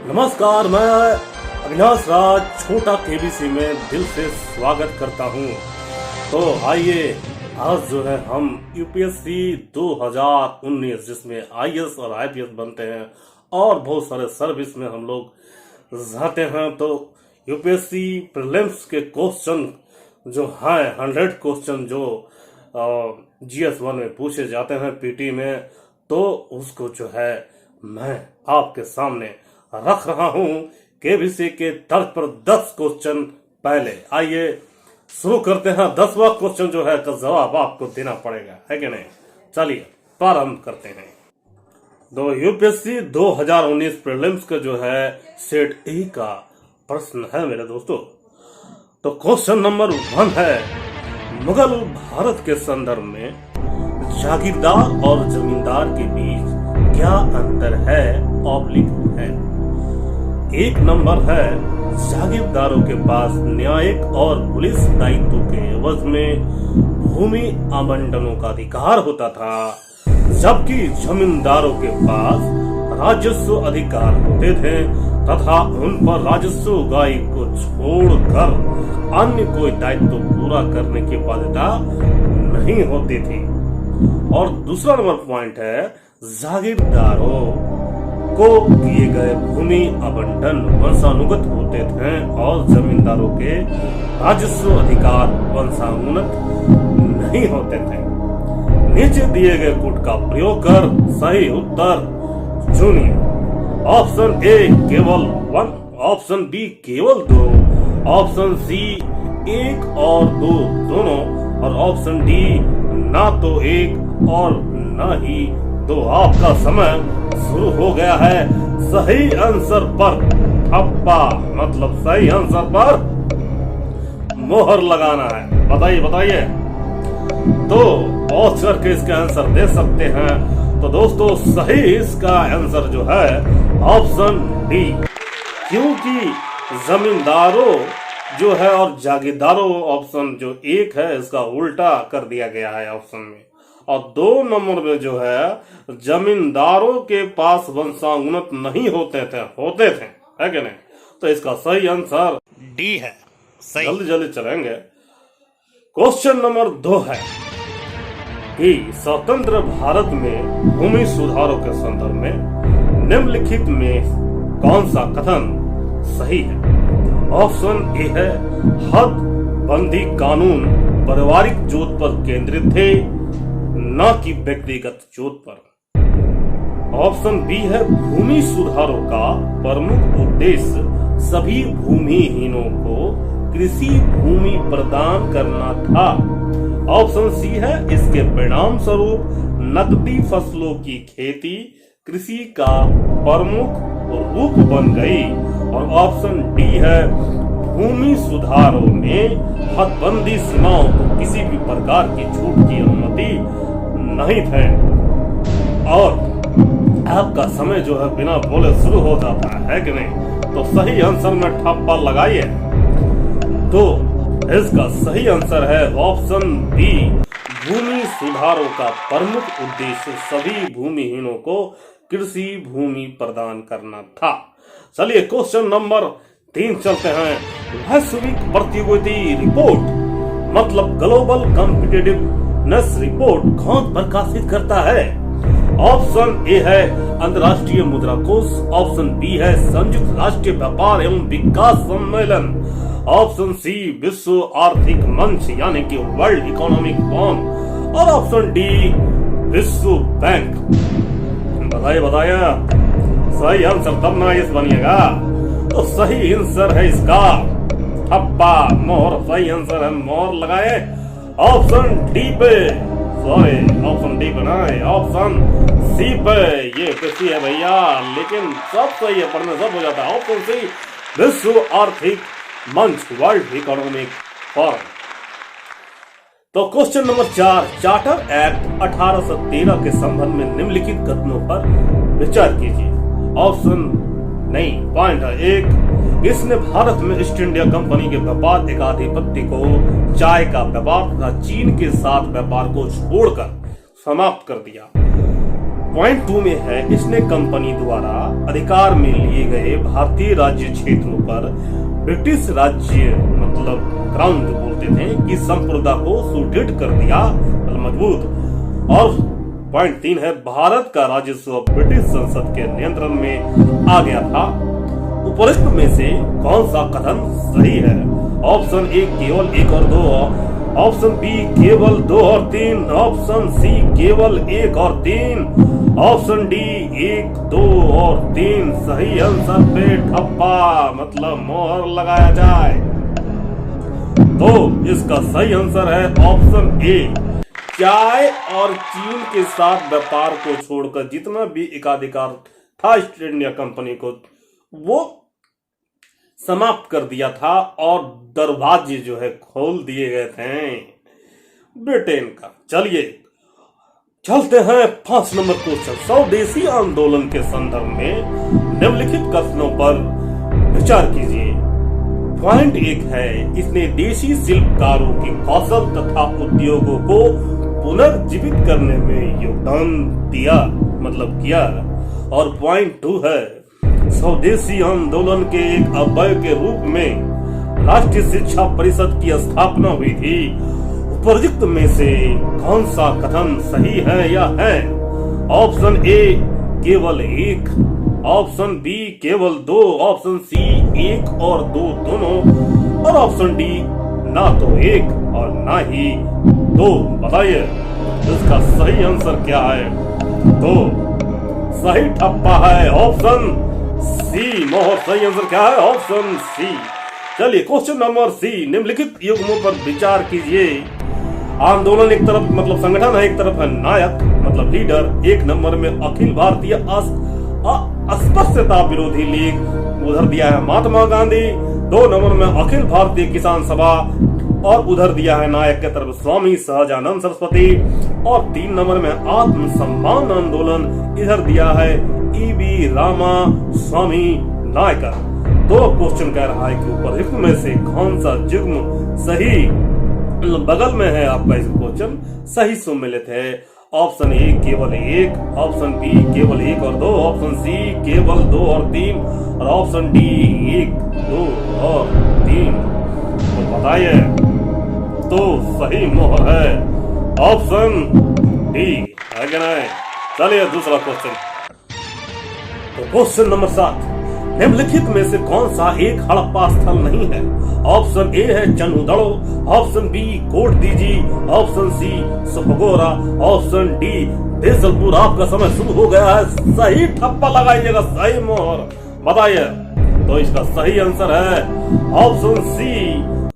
नमस्कार, मैं अविनाश राज छोटा केबीसी में दिल से स्वागत करता हूं। तो आइए आज जो है हम यूपीएससी 2019 जिसमें आईएएस और आईपीएस बनते हैं और बहुत सारे सर्विस में हम लोग जाते हैं। तो यूपीएससी प्रीलिम्स के क्वेश्चन जो हैं 100 क्वेश्चन जो GS1 में पूछे जाते हैं पीटी में, तो उसको जो है मैं आपके सामने रख रहा हूं केबीसी के तर्ज पर 10 क्वेश्चन पहले। आइए शुरू करते हैं। 10वां क्वेश्चन जो है तो जवाब आपको देना पड़ेगा, है कि नहीं? चलिए प्रारंभ करते हैं। तो यूपीएससी 2019 प्रीलिम्स का जो है सेट ए का प्रश्न है मेरे दोस्तों। तो क्वेश्चन नंबर 1 है, मुगल भारत के संदर्भ में जागीरदार और जमींदार के बीच क्या अंतर है ऑब्लिक है? एक नंबर है, जागीरदारों के पास न्यायिक और पुलिस दायित्व के एवज में भूमि आवंटनों का अधिकार होता था, जबकि जमींदारों के पास राजस्व अधिकार होते थे तथा उन पर राजस्व उगाही को छोड़कर अन्य कोई दायित्व पूरा करने की बाध्यता नहीं होती थी। और दूसरा नंबर पॉइंट है, जागीरदारों को किए गए भूमि आवंटन वंशानुगत होते थे और जमींदारों के राजस्व अधिकार वंशानुगत नहीं होते थे। नीचे दिए गए कूट का प्रयोग कर सही उत्तर चुनिए। ऑप्शन ए केवल 1, ऑप्शन बी केवल 2, ऑप्शन सी 1 और 2 दोनों, और ऑप्शन डी ना तो 1 और न ही 2। आपका समय शुरू हो गया है। सही आंसर पर ठप्पा, मतलब सही आंसर पर मोहर लगाना है। बताइए बताइए। तो पॉज करके इसका आंसर दे सकते हैं। तो दोस्तों सही इसका आंसर जो है ऑप्शन डी, क्योंकि जमींदारों जो है और जागीरदारों ऑप्शन जो 1 है इसका उल्टा कर दिया गया है ऑप्शन में। और 2 नंबर में जो है जमींदारों के पास वंशानुगत नहीं होते थे, है कि नहीं? तो इसका सही आंसर डी है। सही। जल्दी जल्दी चलेंगे। क्वेश्चन नंबर 2 है कि स्वतंत्र भारत में भूमि सुधारों के संदर्भ में निम्नलिखित में कौन सा कथन सही है? ऑप्शन ए है, हद बंदी कानून पारिवारिक जोत पर केंद्रित थे न कि व्यक्तिगत जोत पर। ऑप्शन बी है, भूमि सुधारों का प्रमुख उद्देश्य सभी भूमिहीनों को कृषि भूमि प्रदान करना था। ऑप्शन सी है, इसके परिणाम स्वरूप नकदी फसलों की खेती कृषि का प्रमुख रूप बन गई। और ऑप्शन डी है, भूमि सुधारों में हदबंदी सीमाओं को किसी भी प्रकार की छूट की अनुमति नहीं थे। और आपका समय जो है बिना बोले शुरू हो जाता है कि नहीं? तो सही आंसर में ठप्पा लगाइए। तो इसका सही आंसर है ऑप्शन बी, भूमि सुधारों का प्रमुख उद्देश्य सभी भूमिहीनों को कृषि भूमि प्रदान करना था। चलिए क्वेश्चन नंबर 3 चलते हैं। वैश्विक प्रतियोगिता रिपोर्ट मतलब ग्लोबल कॉम्पिटिटिवनेस रिपोर्ट कौन प्रकाशित करता है? ऑप्शन ए है अंतर्राष्ट्रीय मुद्रा कोष, ऑप्शन बी है संयुक्त राष्ट्र व्यापार एवं विकास सम्मेलन, ऑप्शन सी विश्व आर्थिक मंच यानी कि वर्ल्ड इकोनॉमिक फोरम, और ऑप्शन डी विश्व बैंक। बताइए बताइए। सही आंसर तब ना इस बनिएगा। तो सही आंसर है इसका ठप्पा मोहर। सही आंसर है, मोहर लगाए ऑप्शन डी पे। सॉरी, ऑप्शन डी पे ना, ऑप्शन सी पे। ये कैसी है भैया, लेकिन सब सही है, पढ़ने सब हो जाता है। ऑप्शन सी विश्व आर्थिक मंच वर्ल्ड इकोनॉमिक फोरम। तो क्वेश्चन नंबर 4, चार्टर एक्ट 1813 के संबंध में निम्नलिखित कथनों पर विचार कीजिए। ऑप्शन नहीं, पॉइंट है 1, इसने भारत में ईस्ट इंडिया कंपनी के व्यापार एकाधिपत्य को चाय का व्यापार तथा चीन के साथ व्यापार को छोड़कर समाप्त कर दिया। पॉइंट 2 में है, इसने कंपनी द्वारा अधिकार में लिए गए भारतीय राज्य क्षेत्रों पर ब्रिटिश राज्य मतलब क्राउन जो बोलते थे कि संप्रदा को सुदृढ़ कर दिया, मतलब मजबूत। और पॉइंट 3 है, भारत का राजस्व ब्रिटिश संसद के नियंत्रण में आ गया था। उपरोक्त में से कौन सा कथन सही है? ऑप्शन ए केवल 1 और 2, ऑप्शन बी केवल 2 और 3, ऑप्शन सी केवल 1 और 3, ऑप्शन डी 1, 2 और 3। सही आंसर पे ठप्पा मतलब मोहर लगाया जाए। तो इसका सही आंसर है ऑप्शन ए। चाय और चीन के साथ व्यापार को छोड़कर जितना भी एकाधिकार था ईस्ट इंडिया कंपनी को, वो समाप्त कर दिया था और दरवाजे जो है खोल दिए गए थे ब्रिटेन का। चलिए चलते हैं 5 नंबर क्वेश्चन। स्वदेशी आंदोलन के संदर्भ में निम्नलिखित कथनों पर विचार कीजिए। पॉइंट 1 है, इसने देशी शिल्पकारों के कौशल तथा उद्योगों को पुनर्जीवित करने में योगदान दिया मतलब किया। और पॉइंट 2 है, स्वदेशी आंदोलन के एक अवयव के रूप में राष्ट्रीय शिक्षा परिषद की स्थापना हुई थी। उपरोक्त में से कौन सा कथन सही है या है? ऑप्शन ए केवल 1, ऑप्शन बी केवल 2, ऑप्शन सी 1 और 2 दोनों, और ऑप्शन डी ना तो 1 और ना ही 2। बताइए इसका सही आंसर क्या है? तो सही ठप्पा है ऑप्शन सी। मोहर सही आंसर क्या है? Option C. चलिए क्वेश्चन नंबर सी, निम्नलिखित युग्मों पर विचार कीजिए। आंदोलन एक तरफ मतलब संगठन है, एक तरफ है नायक मतलब लीडर। 1 नंबर में अखिल भारतीय अस्पृश्यता विरोधी लीग, उधर दिया है महात्मा गांधी। 2 नंबर में अखिल भारतीय किसान सभा और उधर दिया है नायक के तरफ स्वामी सहजानंद सरस्वती। और 3 नंबर में आत्म सम्मान आंदोलन, इधर दिया है ईबी रामा स्वामी नायकर। तो क्वेश्चन कह रहा है कि ऊपर में से कौन सा युग्म सही बगल में है आपका इस क्वेश्चन सही सम्मिलित है? ऑप्शन ए केवल 1, ऑप्शन बी केवल 1 और 2, ऑप्शन सी केवल 2 और 3, और ऑप्शन डी 1, 2 और 3। तो बताइए तो सही मोहर है ऑप्शन डी है कि नहीं? चलिए दूसरा क्वेश्चन। तो क्वेश्चन नंबर 7, निम्नलिखित में से कौन सा एक हड़प्पा स्थल नहीं है? ऑप्शन ए है Chanhudaro, option B Kot Diji, option C Sapagora, option D Desalpur. आपका समय शुरू हो गया है, सही ठप्पा लगाइएगा, सही मोहर बताइए। तो इसका सही आंसर है ऑप्शन सी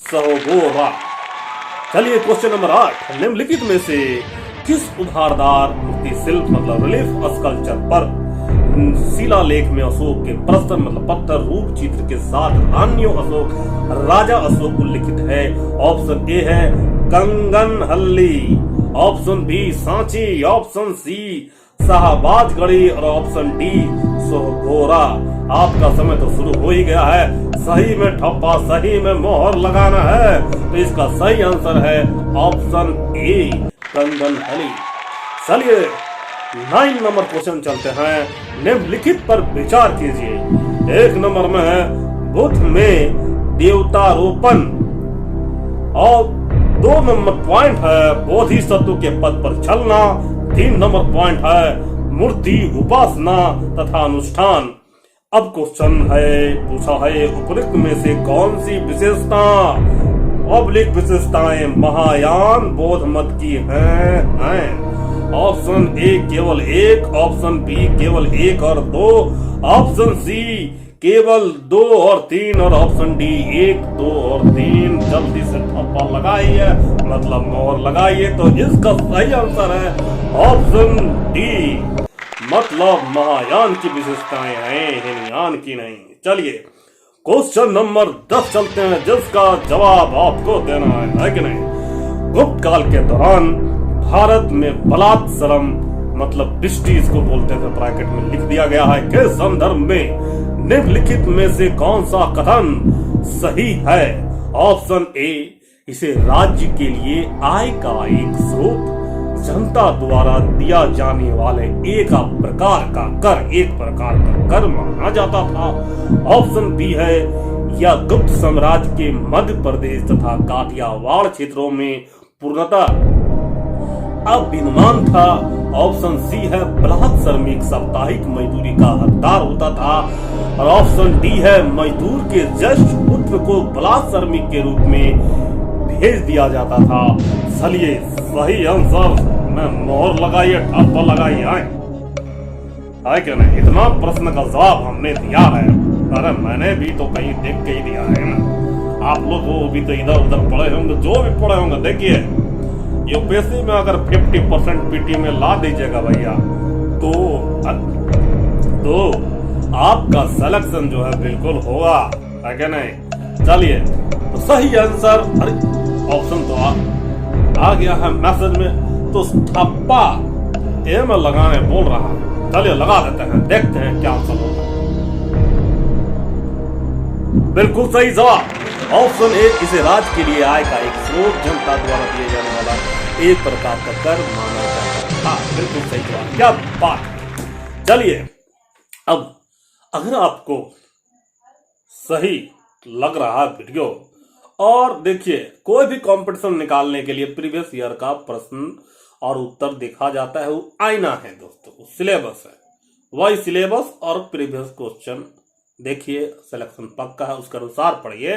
सहोगोरा। चलिए क्वेश्चन नंबर 8, निम्नलिखित में से किस उभारदार मूर्ति शिल्प मतलब रिलीफ स्कल्पचर पर शिलालेख में अशोक के प्रस्तर मतलब पत्थर रूप चित्र के साथ रानियों अशोक राजा अशोक उल्लिखित है? ऑप्शन ए है Kanaganahalli, option B Sanchi, option C Shahbazgarhi और ऑप्शन डी सोहगोरा। आपका समय तो शुरू हो ही गया है, सही में ठप्पा सही में मोहर लगाना है। तो इसका सही आंसर है ऑप्शन ए कंगनहल्ली। चलिए 9 नंबर क्वेश्चन चलते हैं, निम्नलिखित पर विचार कीजिए। 1 नंबर में है बुद्ध में देवतारोपण, और 2 नंबर पॉइंट है बोधिसत्व के पद पर चलना, 3 नंबर पॉइंट है मूर्ति उपासना तथा अनुष्ठान। अब क्वेश्चन है पूछा है उपरोक्त में से कौन सी विशेषता पब्लिक विशेषताएं महायान बौद्ध मत की हैं? ऑप्शन ए केवल 1, ऑप्शन बी केवल 1 और 2, ऑप्शन सी केवल 2 और 3, और ऑप्शन डी 1, 2 और 3। जल्दी से ठप्पा लगाइए मतलब मोहर लगाइए। तो इसका सही आंसर है ऑप्शन डी मतलब महायान की विशेषताएं हैं, हिनयान की नहीं। चलिए क्वेश्चन नंबर 10 चलते हैं, जिसका जवाब आपको देना है कि नहीं? गुप्त काल के दौरान भारत में बलात्सरम मतलब ब्रिटिश को बोलते थे, ब्रैकेट में लिख दिया गया है, के संदर्भ में निम्नलिखित में से कौन सा कथन सही है? ऑप्शन ए इसे राज्य के लिए आय का एक स्रोत जनता द्वारा दिया जाने वाले एक प्रकार का कर माना जाता था। ऑप्शन बी है या गुप्त साम्राज्य के मध्य प्रदेश तथा काठियावाड़ क्षेत्रों में पूर्णतः अब विद्यमान था। ऑप्शन सी है ब्लाक श्रमिक साप्ताहिक मजदूरी का हकदार होता था। और ऑप्शन डी है मजदूर के ज्येष्ठ पुत्र को ब्लाक श्रमिक के रूप में भेज दिया जाता था। चलिए सही आंसर में मोहर लगाइए, ठप्पा लगाइए। आए क्या नहीं, इतना प्रश्न का जवाब हमने दिया है। अरे मैंने भी तो कहीं देख के ही दिया है ना। आप लोग वो भी तो इधर उधर पढ़े होंगे, जो भी पढ़े होंगे। देखिए यूपीएससी में अगर 50% पीटी में ला दीजिएगा भैया तो आपका सिलेक्शन जो है बिल्कुल होगा, है क्या नहीं। चलिए तो सही आंसर, अरे ऑप्शन तो आ गया है मैसेज में, तो ठप्पा ए में लगाने बोल रहा है। चलिए लगा देते हैं, देखते हैं क्या आंसर होगा। बिल्कुल सही जवाब ऑप्शन ए, इसे राज्य के लिए आय का एक स्रोत जनता द्वारा दिए जाने वाला एक प्रकार का कर माना जाता था। बिल्कुल सही जवाब, क्या बात। चलिए अब अगर आपको सही लग रहा है वीडियो, और देखिए कोई भी कंपटीशन निकालने के लिए प्रीवियस ईयर का प्रश्न और उत्तर देखा जाता है, वो आईना है दोस्तों, सिलेबस है, वही सिलेबस और प्रीवियस क्वेश्चन देखिए, सिलेक्शन पक्का है, उसके अनुसार पढ़िए।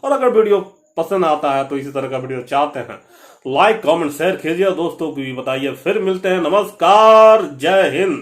और अगर वीडियो पसंद आता है तो इसी तरह का वीडियो चाहते हैं, लाइक कमेंट शेयर कीजिए, दोस्तों को भी बताइए। फिर मिलते हैं, नमस्कार, जय हिंद।